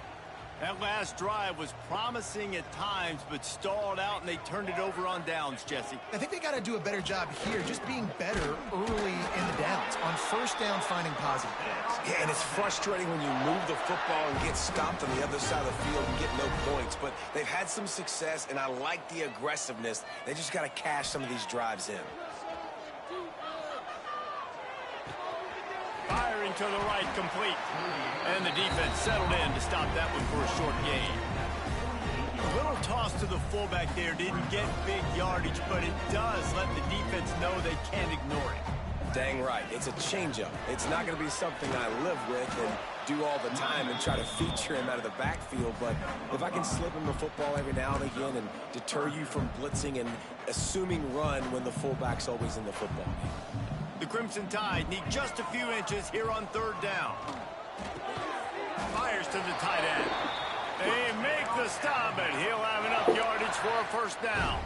S1: That last drive was promising at times, but stalled out, and they turned it over on downs, Jesse.
S2: I think they got to do a better job here, just being better early in the downs. On 1st down, finding positive plays.
S3: Yeah, and it's frustrating when you move the football and get stopped on the other side of the field and get no points. But they've had some success, and I like the aggressiveness. They just got to cash some of these drives in.
S1: Firing to the right, complete. And the defense settled in to stop that one for a short gain. A little toss to the fullback there. Didn't get big yardage, but it does let the defense know they can't ignore it.
S3: Dang right. It's a changeup. It's not going to be something I live with and do all the time and try to feature him out of the backfield. But if I can slip him the football every now and again and deter you from blitzing and assuming run when the fullback's always in the football game.
S1: The Crimson Tide need just a few inches here on 3rd down. Fires to the tight end. They make the stop, but he'll have enough yardage for a 1st down.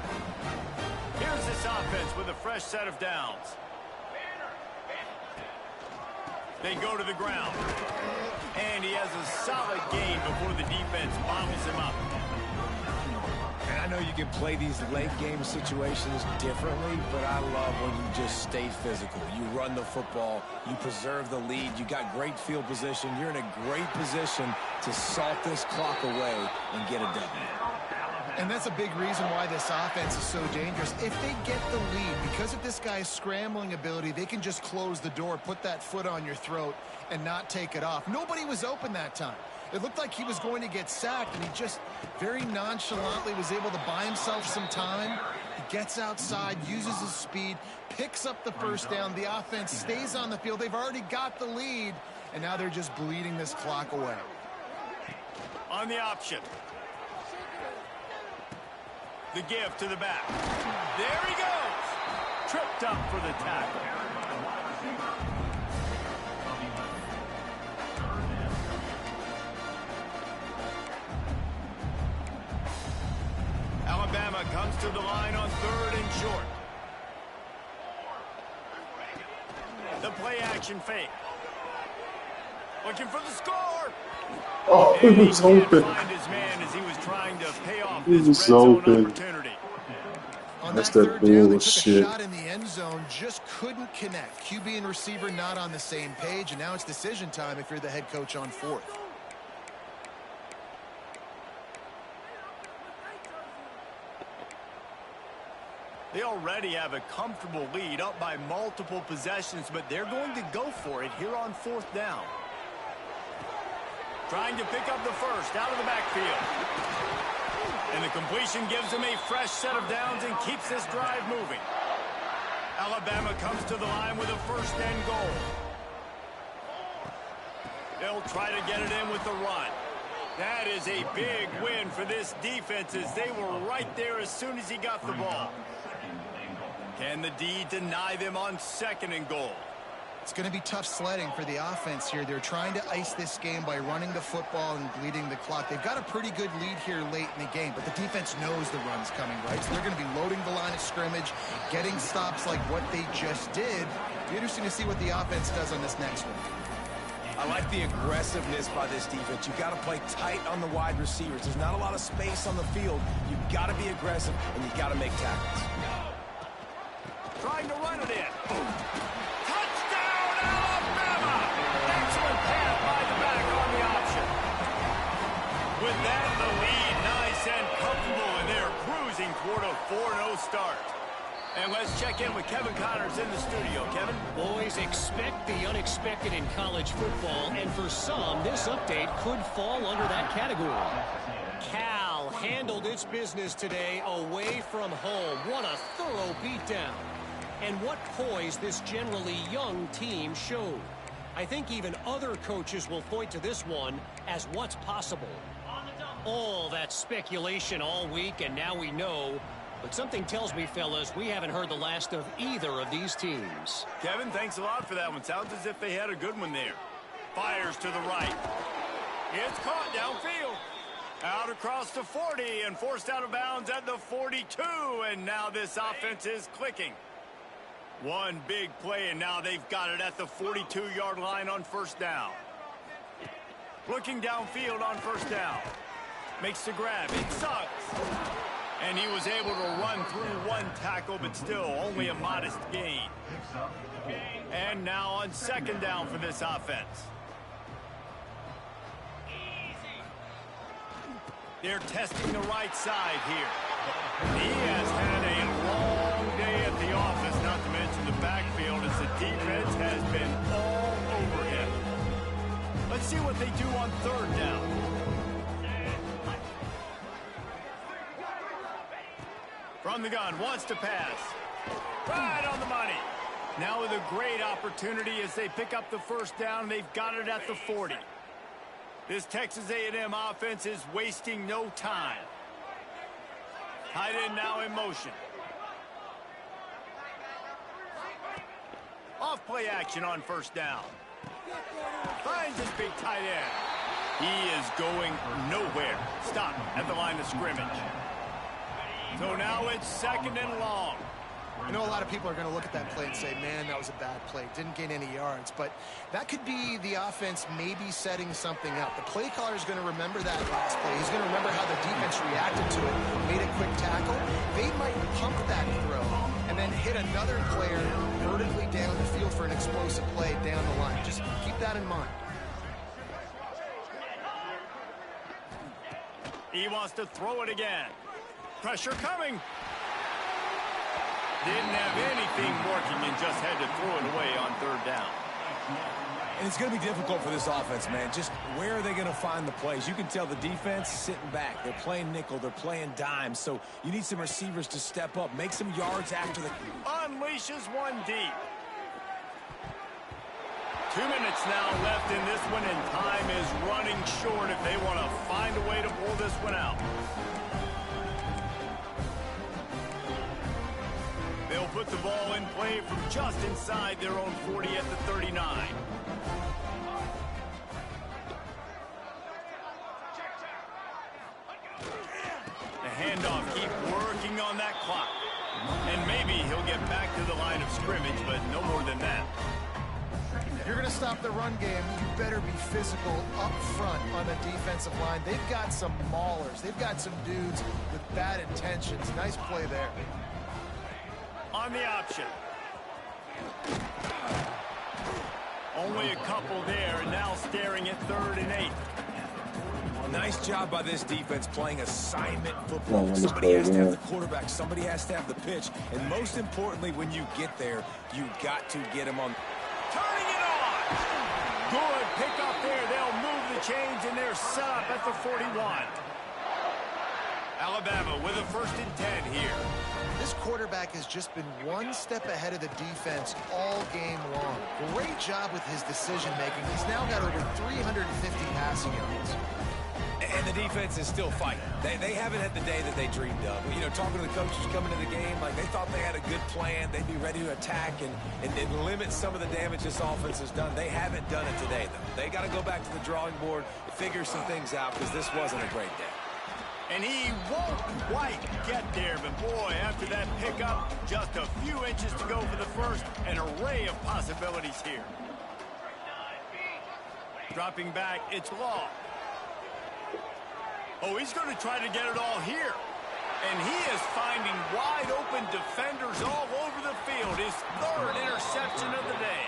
S1: Here's this offense with a fresh set of downs. They go to the ground. And he has a solid gain before the defense bottles him up.
S2: And I
S3: know you can play these late game situations differently, but I love when you just stay physical. You run the football, you preserve the lead, you got great field position. You're in a great position to salt this clock away and get a W.
S2: And that's a big reason why this offense is so dangerous. If they get the lead, because of this guy's scrambling ability, they can just close the door, put that foot on your throat, and not take it off. Nobody was open that time. It looked like he was going to get sacked, and he just very nonchalantly was able to buy himself some time. He gets outside, uses his speed, picks up the first down. The offense stays on the field. They've already got the lead, and now they're just bleeding this clock away.
S1: On the option. The give to the back. There he goes. Tripped up for the tackle. Alabama comes to the line on 3rd and short. The play action fake. Looking for the score.
S4: Oh, he was open.
S1: Find his man as he was trying to pay off
S4: He
S1: this
S4: was
S1: red zone
S4: open.
S1: opportunity.
S2: On
S4: That's
S2: that
S4: that
S2: third down, they took a
S4: bullshit.
S2: shot in the end zone, just couldn't connect. QB and receiver not on the same page, and now it's decision time if you're the head coach on 4th.
S1: They already have a comfortable lead, up by multiple possessions, but they're going to go for it here on 4th down. Trying to pick up the first out of the backfield. And the completion gives them a fresh set of downs and keeps this drive moving. Alabama comes to the line with a 1st and goal. They'll try to get it in with the run. That is a big win for this defense as they were right there as soon as he got the ball. Can the D deny them on 2nd and goal?
S2: It's going to be tough sledding for the offense here. They're trying to ice this game by running the football and bleeding the clock. They've got a pretty good lead here late in the game, but the defense knows the run's coming, right? So they're going to be loading the line of scrimmage, getting stops like what they just did. It'll be interesting to see what the offense does on this next one.
S3: I like the aggressiveness by this defense. You've got to play tight on the wide receivers. There's not a lot of space on the field. You've got to be aggressive, and you've got to make tackles.
S1: Trying to run it in. Touchdown, Alabama! Excellent pass by the back on the option. With that, the lead nice and comfortable, and they're cruising toward a 4-0 start. And let's check in with Kevin Connors in the studio. Kevin?
S5: Boys, expect the unexpected in college football, and for some, this update could fall under that category. Cal handled its business today away from home. What a thorough beatdown. And what poise this generally young team showed. I think even other coaches will point to this one as what's possible. All that speculation all week, and now we know. But something tells me, fellas, we haven't heard the last of either of these teams.
S1: Kevin, thanks a lot for that one. Sounds as if they had a good one there. Fires to the right. It's caught downfield. Out across the 40 and forced out of bounds at the 42. And now this offense is clicking. One big play, and now they've got it at the 42-yard line on 1st down. Looking downfield on 1st down. Makes the grab. It sucks. And he was able to run through one tackle, but still only a modest gain. And now on 2nd down for this offense. They're testing the right side here. He has had a long day at the office, not to mention the backfield, as the defense has been all over him. Let's see what they do on 3rd down. From the gun, wants to pass. Right on the money. Now with a great opportunity as they pick up the 1st down. They've got it at the 40. This Texas A&M offense is wasting no time. Tight end now in motion. Off play action on 1st down. Finds his big tight end. He is going nowhere. Stop at the line of scrimmage. So now it's 2nd and long.
S2: I know a lot of people are going to look at that play and say, man, that was a bad play. Didn't gain any yards. But that could be the offense maybe setting something up. The play caller is going to remember that last play. He's going to remember how the defense reacted to it, made a quick tackle. They might pump that throw and then hit another player vertically down the field for an explosive play down the line. Just keep that in mind.
S1: He wants to throw it again. Pressure coming. Didn't have anything working and just had to throw it away on third down.
S3: And it's going to be difficult for this offense, man. Just where are they going to find the plays? You can tell the defense sitting back. They're playing nickel. They're playing dime. So you need some receivers to step up, make some yards after the...
S1: Unleashes one deep. 2 minutes now left in this one, and time is running short if they want to find a way to pull this one out. They'll put the ball in play from just inside their own 40 at the 39. The handoff, keep working on that clock. And maybe he'll get back to the line of scrimmage, but no more than that.
S2: If you're going to stop the run game, you better be physical up front on the defensive line. They've got some maulers. They've got some dudes with bad intentions. Nice play there.
S1: On the option. Only a couple there, and now staring at 3rd and 8.
S3: Nice job by this defense playing assignment football. Somebody has to have the quarterback. Somebody has to have the pitch. And most importantly, when you get there, you got to get him on.
S1: Turning it on. Good pick up there. They'll move the chains, and they're set up at the 41. Alabama with a 1st and 10 here.
S2: This quarterback has just been one step ahead of the defense all game long. Great job with his decision-making. He's now got over 350 passing yards.
S3: And the defense is still fighting. They haven't had the day that they dreamed of. You know, talking to the coaches coming to the game, like they thought they had a good plan. They'd be ready to attack and limit some of the damage this offense has done. They haven't done it today, though. They got to go back to the drawing board, figure some things out, because this wasn't a great day.
S1: And he won't quite get there, but boy, after that pickup, just a few inches to go for the first. An array of possibilities here. Dropping back, it's Law. Oh, he's going to try to get it all here. And he is finding wide open defenders all over the field. His 3rd interception of the day.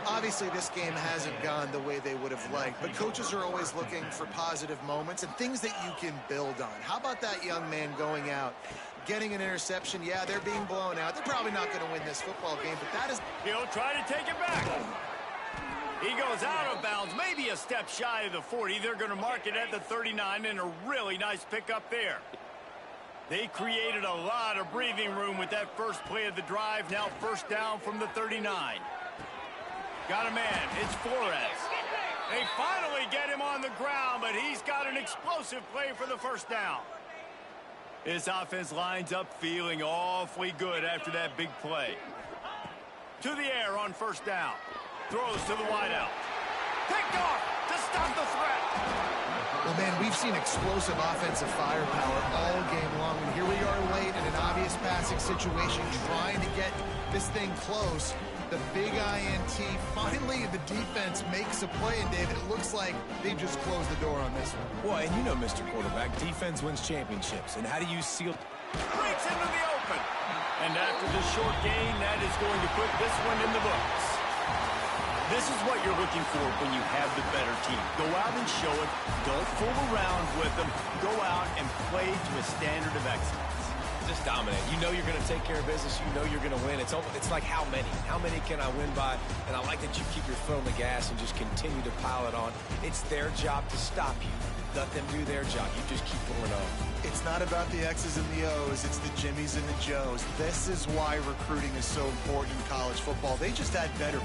S2: Obviously, this game hasn't gone the way they would have liked, but coaches are always looking for positive moments and things that you can build on. How about that young man going out, getting an interception? Yeah, they're being blown out. They're probably not going to win this football game, but that is...
S1: He'll try to take it back. He goes out of bounds, maybe a step shy of the 40. They're going to mark it at the 39, and a really nice pickup there. They created a lot of breathing room with that first play of the drive. Now 1st down from the 39. Got a man. It's Flores. They finally get him on the ground, but he's got an explosive play for the 1st down. This offense lines up feeling awfully good after that big play. To the air on 1st down. Throws to the wideout. Picked off to stop the threat.
S2: Well, man, we've seen explosive offensive firepower all game long, and here we are late in an obvious passing situation trying to get this thing close. The big INT, finally the defense makes a play, and David, it looks like they just closed the door on this one.
S3: Well, and you know, Mr. Quarterback, defense wins championships. And how do you seal...
S1: Breaks into the open. And after the short gain, that is going to put this one in the books. This is what you're looking for when you have the better team. Go out and show it. Don't fool around with them. Go out and play to a standard of excellence.
S3: Just dominate. You know you're going to take care of business. You know you're going to win. It's like how many? How many can I win by? And I like that you keep your foot on the gas and just continue to pile it on. It's their job to stop you. Let them do their job. You just keep going on.
S2: It's not about the X's and the O's. It's the Jimmies and the Joes. This is why recruiting is so important in college football. They just had better